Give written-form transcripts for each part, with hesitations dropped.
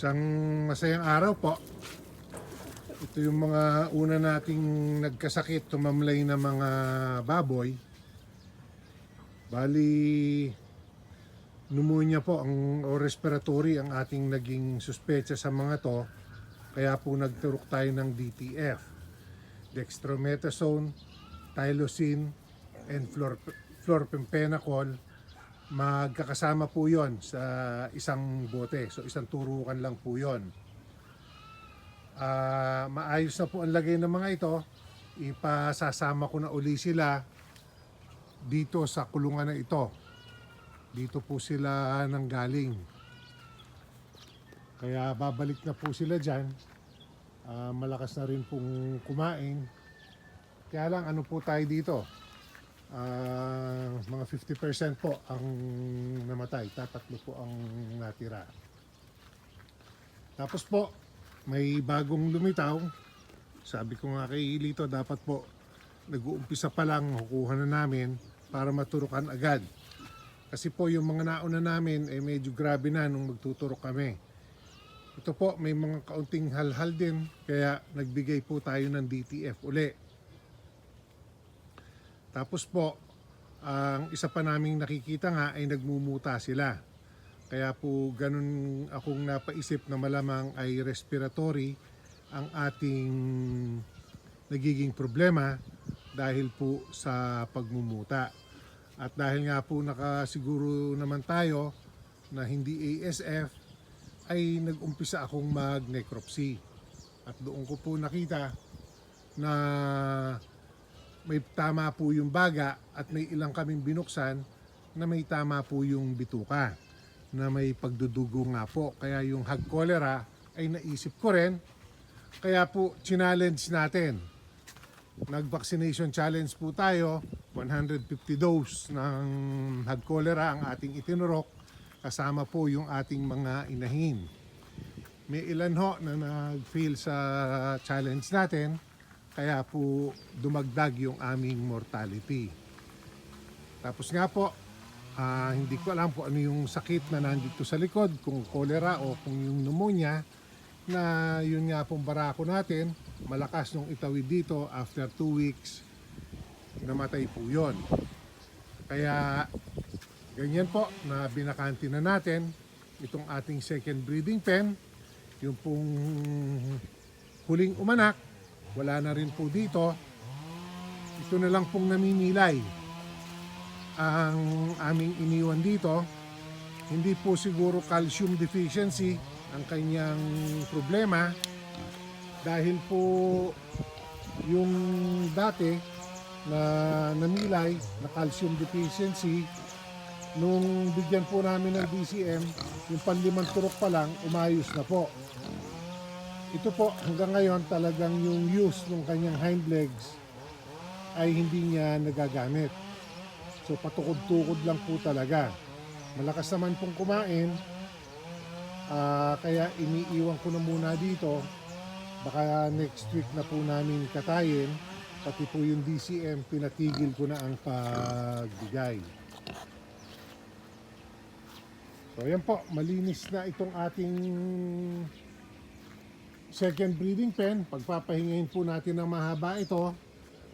Isang masayang araw po. Ito yung mga una nating nagkasakit, tumamlay na mga baboy. Bali, pneumonia po o respiratory ang ating naging suspecha sa mga to. Kaya po nagturok tayo ng DTF, dextromethasone, tylosin, and florpenpenacol. Magkakasama po yon sa isang bote. So isang turukan lang po yon. Maayos na po ang lagay ng mga ito. Ipasasama ko na uli sila dito sa kulungan na ito. Dito po sila nanggaling. Kaya babalik na po sila dyan. Malakas na rin pong kumain. Kaya lang ano po tayo dito? Mga 50% po ang namatay. Tatlo po ang natira. Tapos po, may bagong lumitaw. Sabi ko nga kay Lito, dapat po nag-uumpisa pa lang, hukuhan na namin para maturukan agad. Kasi po yung mga nauna namin ay medyo grabe na nung magtuturok kami. Ito po, may mga kaunting halhal din, kaya nagbigay po tayo ng DTF uli. Tapos po, ang isa pa naming nakikita nga ay nagmumuta sila. Kaya po ganun akong napaisip na malamang ay respiratory ang ating nagiging problema dahil po sa pagmumuta. At dahil nga po nakasiguro naman tayo na hindi ASF, ay nag-umpisa akong mag-necropsy. At doon ko po nakita na may tama po yung baga at may ilang kaming binuksan na may tama po yung bituka, na may pagdudugo nga po. Kaya yung hog cholera ay naisip ko rin. Kaya po challenge natin. Nag-vaccination challenge po tayo. 150 dose ng hog cholera ang ating itinurok. Kasama po yung ating mga inahin. May ilan ho na nag-fail sa challenge natin. Kaya po dumagdag yung aming mortality. Tapos nga po, hindi ko alam po ano yung sakit na nandito sa likod, kung cholera o kung yung pneumonia, na yun nga pong barako natin, malakas nung itawid dito, after 2 weeks, namatay po yun. Kaya ganyan po na binakanti na natin itong ating second breeding pen, yung pong huling umanak, wala na rin po dito. Ito na lang pong naninilay ang aming iniwan dito. Hindi po siguro calcium deficiency ang kanyang problema, dahil po yung dati na namilay na calcium deficiency, nung bigyan po namin ng DCM, yung panlimang turok pa lang, umayos na po. Ito po hanggang ngayon talagang yung use ng kanyang hind legs ay hindi niya nagagamit. So patukod-tukod lang po talaga. Malakas naman pong kumain, kaya iniiwan ko na muna dito. Baka next week na po namin katayin. Pati po yung DCM, pinatigil ko na ang pagbigay. So ayan po, malinis na itong ating second breeding pen. Pagpapahingayin po natin ng mahaba ito.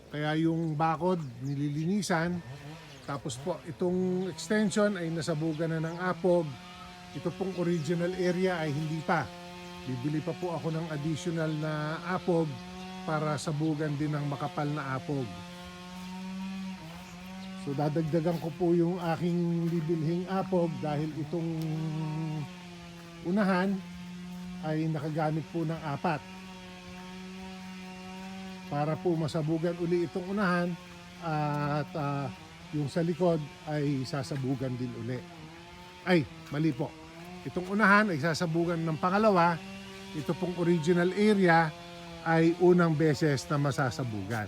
Kaya yung bakod nililinisan. Tapos po itong extension ay nasabugan na ng apog. Ito pong original area ay hindi pa. Bibili pa po ako ng additional na apog para sabugan din ng makapal na apog. So dadagdagan ko po yung aking bibilhing apog dahil itong unahan ay nakagamit po ng 4 para po masabugan uli itong unahan, at yung sa likod ay sasabugan din uli. Ay, mali po. Itong unahan ay sasabugan ng pangalawa. Ito pong original area ay unang beses na masasabugan.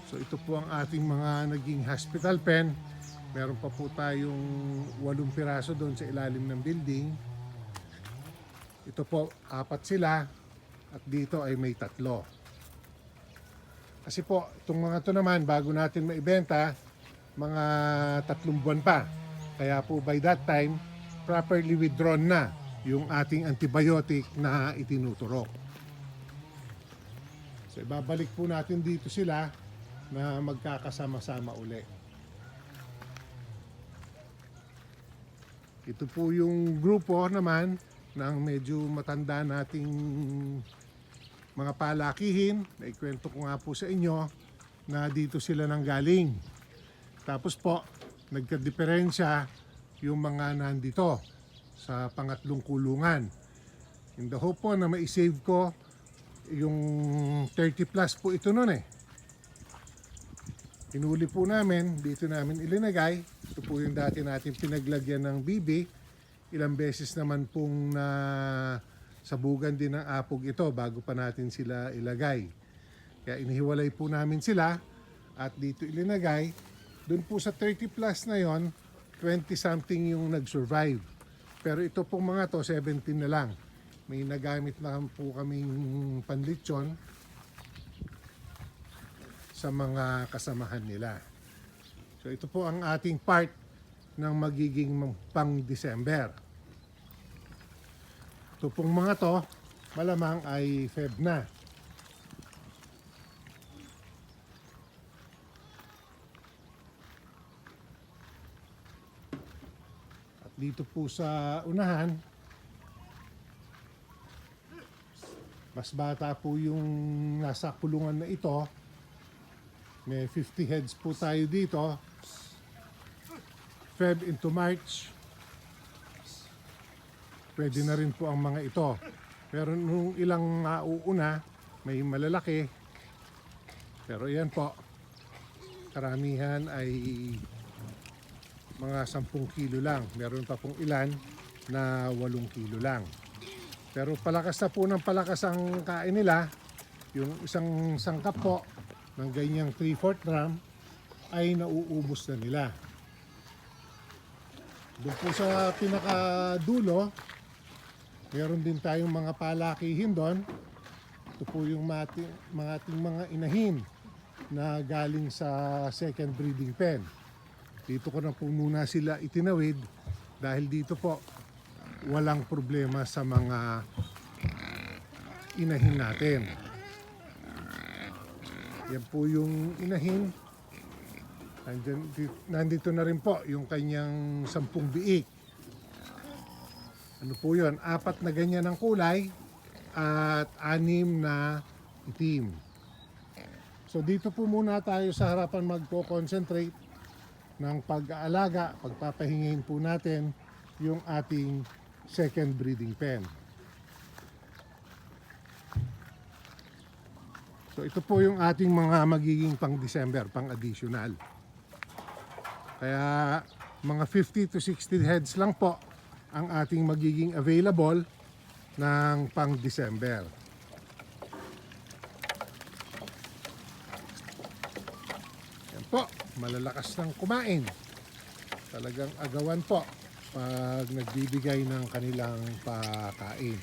So ito po ang ating mga naging hospital pen. Meron pa po tayong 8 piraso doon sa ilalim ng building. Ito po, 4 sila. At dito ay may 3. Kasi po, itong mga to naman, bago natin maibenta, mga 3 buwan pa. Kaya po by that time, properly withdrawn na yung ating antibiotic na itinuturok. So ibabalik po natin dito sila na magkakasama-sama uli. Ito po yung grupo naman ng medyo matanda nating mga palakihin. Naikwento ko nga po sa inyo na dito sila nanggaling. Tapos po, nagka-diferensya yung mga nandito sa pangatlong kulungan. In the hope po na ma-save ko yung 30 plus po ito nun eh. Hinuli po namin, dito namin ilinagay. Ito po yung dati natin pinaglagyan ng bibi. Ilang beses naman pong na sabugan din ng apog ito bago pa natin sila ilagay. Kaya inihiwalay po namin sila at dito ilinagay. Doon po sa 30 plus na yon, 20 something yung nag-survive. Pero ito pong mga to, 17 na lang. May nagamit na po kaming panlitsyon sa mga kasamahan nila. So ito po ang ating part ng magiging pang-December. Ito pong mga to, malamang ay Feb na. At dito po sa unahan, mas bata po yung nasa kulungan na ito. May 50 heads po tayo dito. Feb into March. Pwede na rin po ang mga ito. Pero nung ilang uuna, may malalaki. Pero yan po, karamihan ay mga 10 kilo lang. Meron pa pong ilan na 8 kilo lang. Pero palakas na po ng palakas ang kain nila. Yung isang sangkap po ng ganyang 3/4 drum ay nauubos na nila. Doon po sa pinakadulo, meron din tayong mga palakihin doon. Ito po yung ating mga inahin na galing sa second breeding pen. Dito ko na po muna sila itinawid dahil dito po walang problema sa mga inahin natin. Yan po yung inahin. Nandito na rin po yung kanyang 10 biik. Ano po yun? 4 na ganyan ang kulay at 6 na itim. So dito po muna tayo sa harapan magko-concentrate ng pag-aalaga, pagpapahingayin po natin yung ating second breeding pen. So ito po yung ating mga magiging pang-December, pang-additional. Kaya mga 50 to 60 heads lang po ang ating magiging available ng pang-December. Yan po, malalakas ng kumain. Talagang agawan po pag nagbibigay ng kanilang pakain.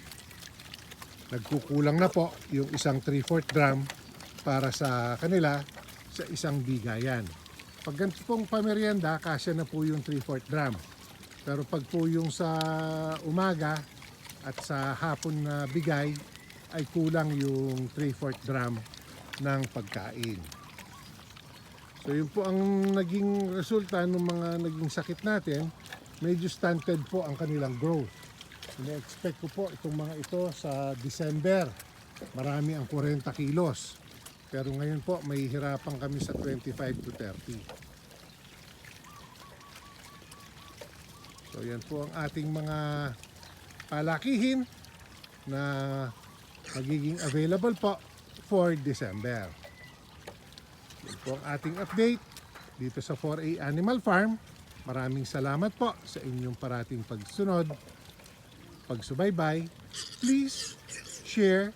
Nagkukulang na po yung isang 3/4 drum para sa kanila sa isang bigayan. Pag ganito pong pamerienda, kasya na po yung 3/4 drum. Pero pag po yung sa umaga at sa hapon na bigay, ay kulang yung 3/4 drum ng pagkain. So yun po ang naging resulta ng mga naging sakit natin. Medyo stunted po ang kanilang growth. Ina-expect ko po itong mga ito sa December. Marami ang 40 kilos. Pero ngayon po may hirapan kami sa 25 to 30. So yan po ang ating mga palakihin na magiging available po for December. Yan po ang ating update dito sa 4A Animal Farm. Maraming salamat po sa inyong parating pagsunod, pagsubaybay. Please share,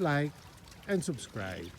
like, and subscribe.